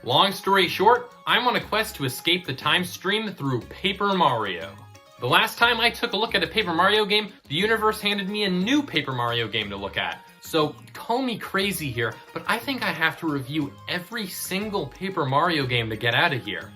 Long story short, I'm on a quest to escape the time stream through Paper Mario. The last time I took a look at a Paper Mario game, the universe handed me a new Paper Mario game to look at. So call me crazy here, but I think I have to review every single Paper Mario game to get out of here.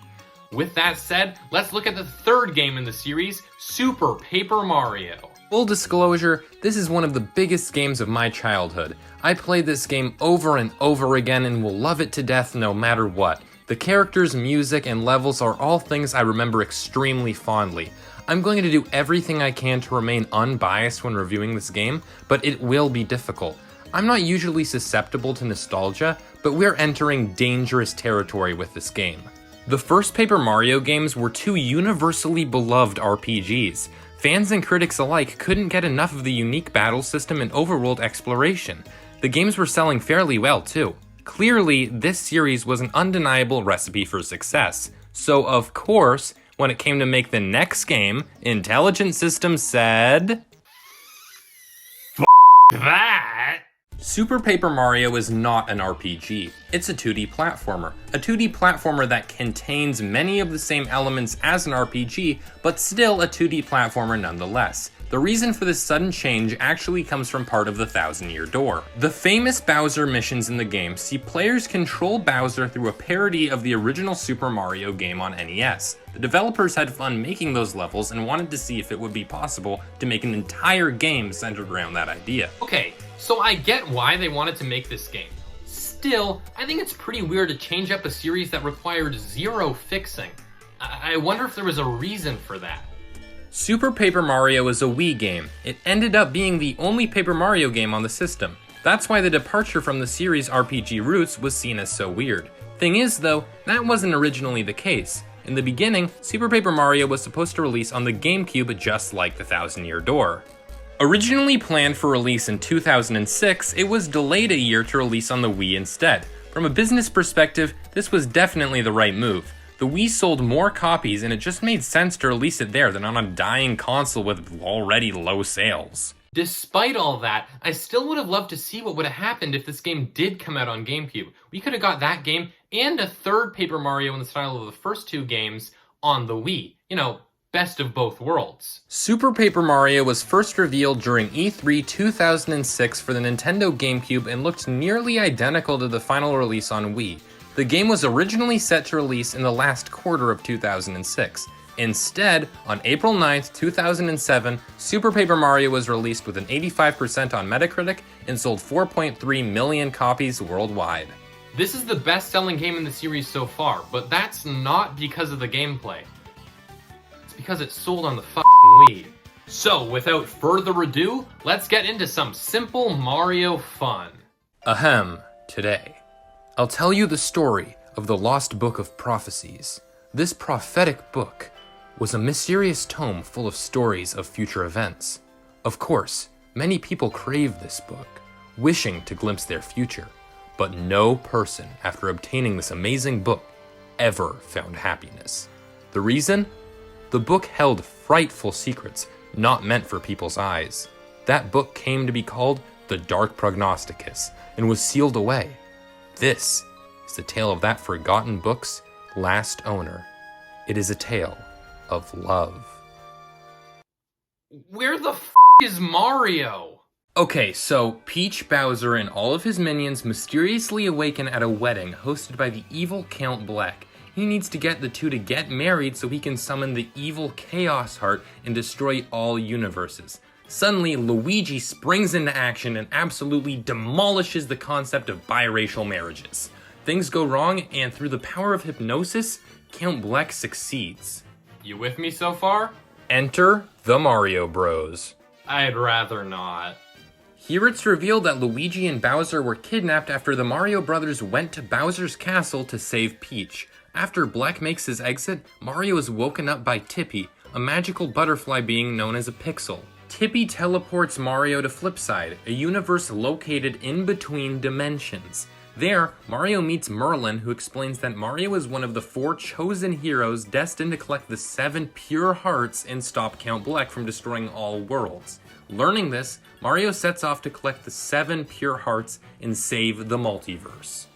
With that said, let's look at the third game in the series, Super Paper Mario. Full disclosure, this is one of the biggest games of my childhood. I played this game over and over again and will love it to death no matter what. The characters, music, and levels are all things I remember extremely fondly. I'm going to do everything I can to remain unbiased when reviewing this game, but it will be difficult. I'm not usually susceptible to nostalgia, but we're entering dangerous territory with this game. The first Paper Mario games were two universally beloved RPGs. Fans and critics alike couldn't get enough of the unique battle system and overworld exploration. The games were selling fairly well too. Clearly, this series was an undeniable recipe for success. So of course, when it came to make the next game, Intelligent Systems said, "F that!" Super Paper Mario is not an RPG. It's a 2D platformer. A 2D platformer that contains many of the same elements as an RPG, but still a 2D platformer nonetheless. The reason for this sudden change actually comes from part of the Thousand-Year Door. The famous Bowser missions in the game see players control Bowser through a parody of the original Super Mario game on NES. The developers had fun making those levels and wanted to see if it would be possible to make an entire game centered around that idea. Okay, so I get why they wanted to make this game. Still, I think it's pretty weird to change up a series that required zero fixing. I wonder if there was a reason for that. Super Paper Mario is a Wii game. It ended up being the only Paper Mario game on the system. That's why the departure from the series' RPG roots was seen as so weird. Thing is though, that wasn't originally the case. In the beginning, Super Paper Mario was supposed to release on the GameCube just like the Thousand-Year Door. Originally planned for release in 2006, it was delayed a year to release on the Wii instead. From a business perspective, this was definitely the right move. The Wii sold more copies and it just made sense to release it there than on a dying console with already low sales. Despite all that, I still would have loved to see what would have happened if this game did come out on GameCube. We could have got that game and a third Paper Mario in the style of the first two games on the Wii. You know, best of both worlds. Super Paper Mario was first revealed during E3 2006 for the Nintendo GameCube and looked nearly identical to the final release on Wii. The game was originally set to release in the last quarter of 2006. Instead, on April 9th, 2007, Super Paper Mario was released with an 85% on Metacritic and sold 4.3 million copies worldwide. This is the best-selling game in the series so far, but that's not because of the gameplay. It's because it sold on the f***ing Wii. So, without further ado, let's get into some simple Mario fun. Ahem, today, I'll tell you the story of the Lost Book of Prophecies. This prophetic book was a mysterious tome full of stories of future events. Of course, many people craved this book, wishing to glimpse their future, but no person, after obtaining this amazing book, ever found happiness. The reason? The book held frightful secrets not meant for people's eyes. That book came to be called the Dark Prognosticus and was sealed away. This is the tale of that forgotten book's last owner. It is a tale of love. Where the f*** is Mario? Okay, so Peach, Bowser, and all of his minions mysteriously awaken at a wedding hosted by the evil Count Bleck. He needs to get the two to get married so he can summon the evil Chaos Heart and destroy all universes. Suddenly, Luigi springs into action and absolutely demolishes the concept of biracial marriages. Things go wrong, and through the power of hypnosis, Count Bleck succeeds. You with me so far? Enter the Mario Bros. I'd rather not. Here it's revealed that Luigi and Bowser were kidnapped after the Mario Brothers went to Bowser's castle to save Peach. After Bleck makes his exit, Mario is woken up by Tippy, a magical butterfly being known as a pixel. Tippy teleports Mario to Flipside, a universe located in between dimensions. There, Mario meets Merlin, who explains that Mario is one of the 4 chosen heroes destined to collect the 7 pure hearts and stop Count Bleck from destroying all worlds. Learning this, Mario sets off to collect the 7 pure hearts and save the multiverse.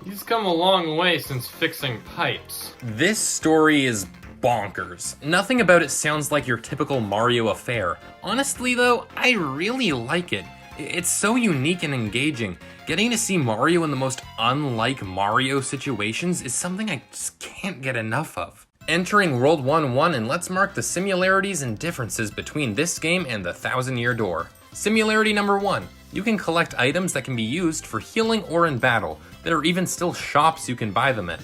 He's come a long way since fixing pipes. This story is bonkers. Nothing about it sounds like your typical Mario affair. Honestly though, I really like it. It's so unique and engaging. Getting to see Mario in the most unlike Mario situations is something I just can't get enough of. Entering World 1-1, and let's mark the similarities and differences between this game and the Thousand Year Door. Similarity number 1. You can collect items that can be used for healing or in battle. There are even still shops you can buy them in.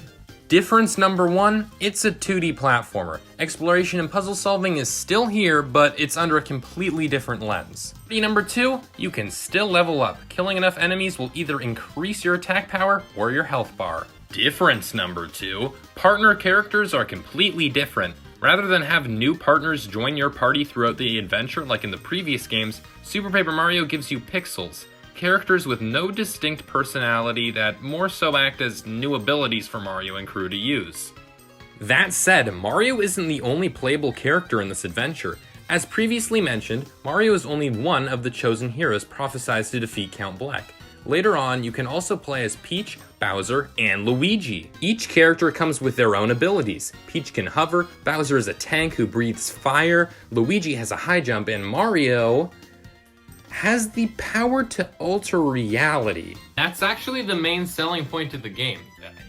Difference number 1, it's a 2D platformer. Exploration and puzzle solving is still here, but it's under a completely different lens. Number 2, you can still level up. Killing enough enemies will either increase your attack power or your health bar. Difference number 2, partner characters are completely different. Rather than have new partners join your party throughout the adventure like in the previous games, Super Paper Mario gives you pixels. Characters with no distinct personality that more so act as new abilities for Mario and crew to use. That said, Mario isn't the only playable character in this adventure. As previously mentioned, Mario is only one of the chosen heroes prophesized to defeat Count Bleck. Later on, you can also play as Peach, Bowser, and Luigi. Each character comes with their own abilities. Peach can hover, Bowser is a tank who breathes fire, Luigi has a high jump, and Mario has the power to alter reality. That's actually the main selling point of the game.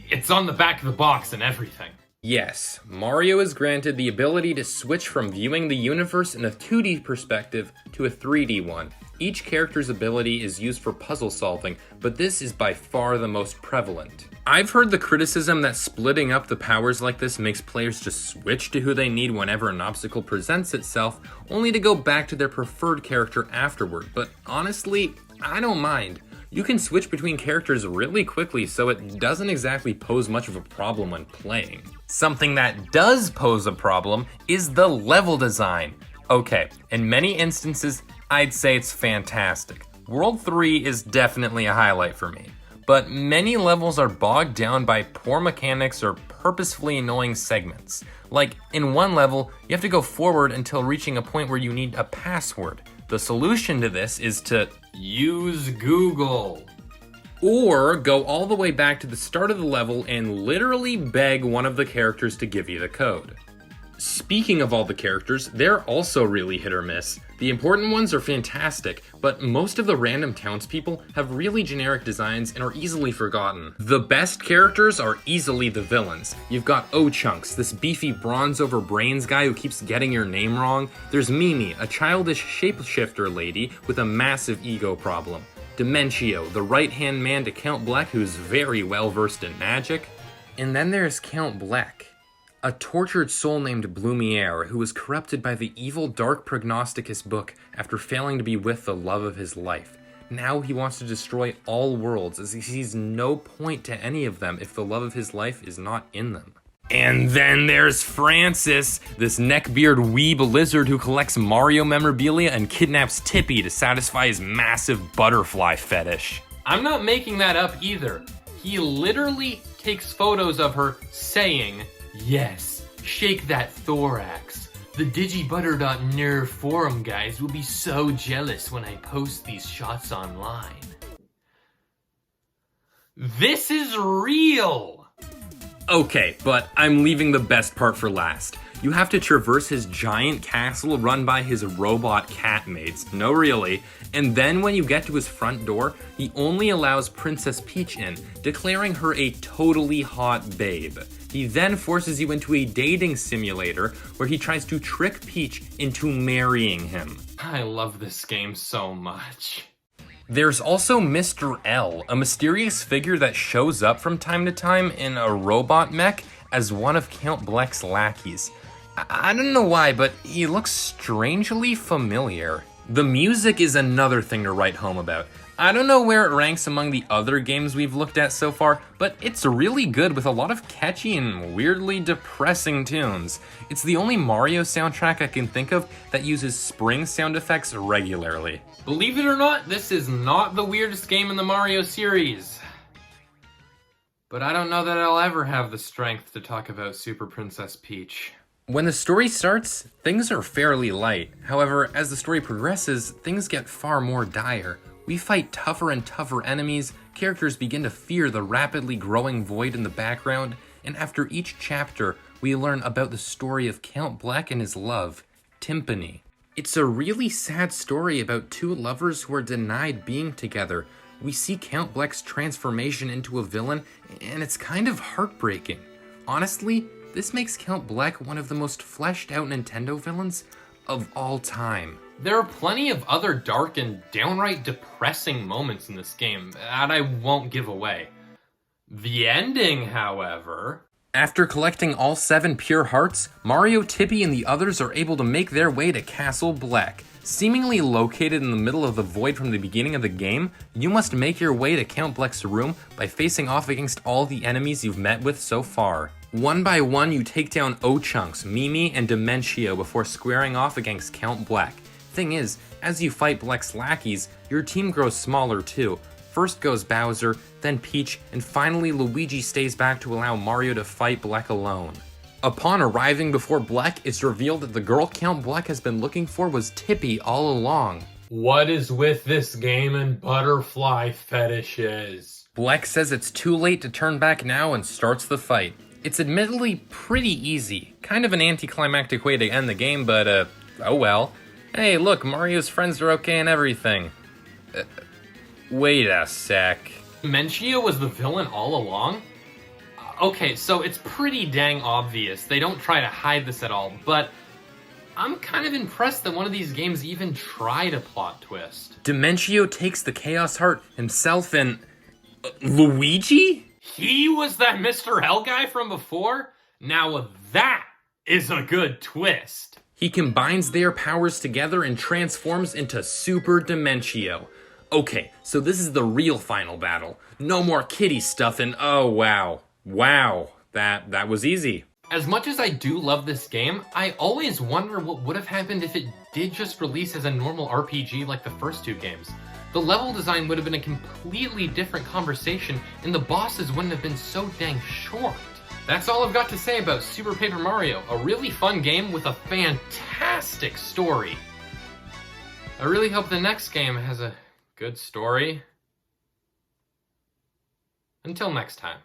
It's on the back of the box and everything. Yes, Mario is granted the ability to switch from viewing the universe in a 2D perspective to a 3D one. Each character's ability is used for puzzle solving, but this is by far the most prevalent. I've heard the criticism that splitting up the powers like this makes players just switch to who they need whenever an obstacle presents itself, only to go back to their preferred character afterward, but honestly, I don't mind. You can switch between characters really quickly, so it doesn't exactly pose much of a problem when playing. Something that does pose a problem is the level design. Okay, in many instances, I'd say it's fantastic. World 3 is definitely a highlight for me, but many levels are bogged down by poor mechanics or purposefully annoying segments. Like, in one level, you have to go forward until reaching a point where you need a password. The solution to this is to use Google. Or go all the way back to the start of the level and literally beg one of the characters to give you the code. Speaking of all the characters, they're also really hit or miss. The important ones are fantastic, but most of the random townspeople have really generic designs and are easily forgotten. The best characters are easily the villains. You've got O-Chunks, this beefy bronze over brains guy who keeps getting your name wrong. There's Mimi, a childish shapeshifter lady with a massive ego problem. Dementio, the right-hand man to Count Bleck who's very well versed in magic. And then there's Count Bleck, a tortured soul named Blumiere who was corrupted by the evil Dark Prognosticus book after failing to be with the love of his life. Now he wants to destroy all worlds as he sees no point to any of them if the love of his life is not in them. And then there's Francis, this neckbeard weeb lizard who collects Mario memorabilia and kidnaps Tippy to satisfy his massive butterfly fetish. I'm not making that up either. He literally takes photos of her saying, "Yes, shake that thorax. The digibutter.nerve forum guys will be so jealous when I post these shots online." This is real! Okay, but I'm leaving the best part for last. You have to traverse his giant castle run by his robot cat mates. No, really. And then when you get to his front door, he only allows Princess Peach in, declaring her a totally hot babe. He then forces you into a dating simulator where he tries to trick Peach into marrying him. I love this game so much. There's also Mr. L, a mysterious figure that shows up from time to time in a robot mech as one of Count Bleck's lackeys. I don't know why, but he looks strangely familiar. The music is another thing to write home about. I don't know where it ranks among the other games we've looked at so far, but it's really good with a lot of catchy and weirdly depressing tunes. It's the only Mario soundtrack I can think of that uses spring sound effects regularly. Believe it or not, this is not the weirdest game in the Mario series. But I don't know that I'll ever have the strength to talk about Super Princess Peach. When the story starts, things are fairly light. However, as the story progresses, things get far more dire. We fight tougher and tougher enemies, characters begin to fear the rapidly growing void in the background, and after each chapter, we learn about the story of Count Bleck and his love, Timpani. It's a really sad story about two lovers who are denied being together. We see Count Bleck's transformation into a villain, and it's kind of heartbreaking. Honestly, this makes Count Bleck one of the most fleshed out Nintendo villains of all time. There are plenty of other dark and downright depressing moments in this game that I won't give away. The ending, however... After collecting all 7 pure hearts, Mario, Tippy, and the others are able to make their way to Castle Bleck. Seemingly located in the middle of the void from the beginning of the game, you must make your way to Count Bleck's room by facing off against all the enemies you've met with so far. One by one, you take down O-Chunks, Mimi, and Dimentio before squaring off against Count Bleck. Thing is, as you fight Bleck's lackeys, your team grows smaller too. First goes Bowser, then Peach, and finally Luigi stays back to allow Mario to fight Bleck alone. Upon arriving before Bleck, it's revealed that the girl Count Bleck has been looking for was Tippy all along. What is with this game and butterfly fetishes? Bleck says it's too late to turn back now and starts the fight. It's admittedly pretty easy, kind of an anticlimactic way to end the game, but oh well. Hey look, Mario's friends are okay and everything. Wait a sec. Dimentio was the villain all along? Okay, so it's pretty dang obvious. They don't try to hide this at all, but I'm kind of impressed that one of these games even tried a plot twist. Dimentio takes the Chaos Heart himself and... Luigi? He was that Mr. L guy from before? Now that is a good twist. He combines their powers together and transforms into Super Dimentio. Okay, so this is the real final battle. No more kitty stuff and oh wow. Wow, that was easy. As much as I do love this game, I always wonder what would have happened if it did just release as a normal RPG like the first 2 games. The level design would have been a completely different conversation and the bosses wouldn't have been so dang short. That's all I've got to say about Super Paper Mario, a really fun game with a fantastic story. I really hope the next game has a good story. Until next time.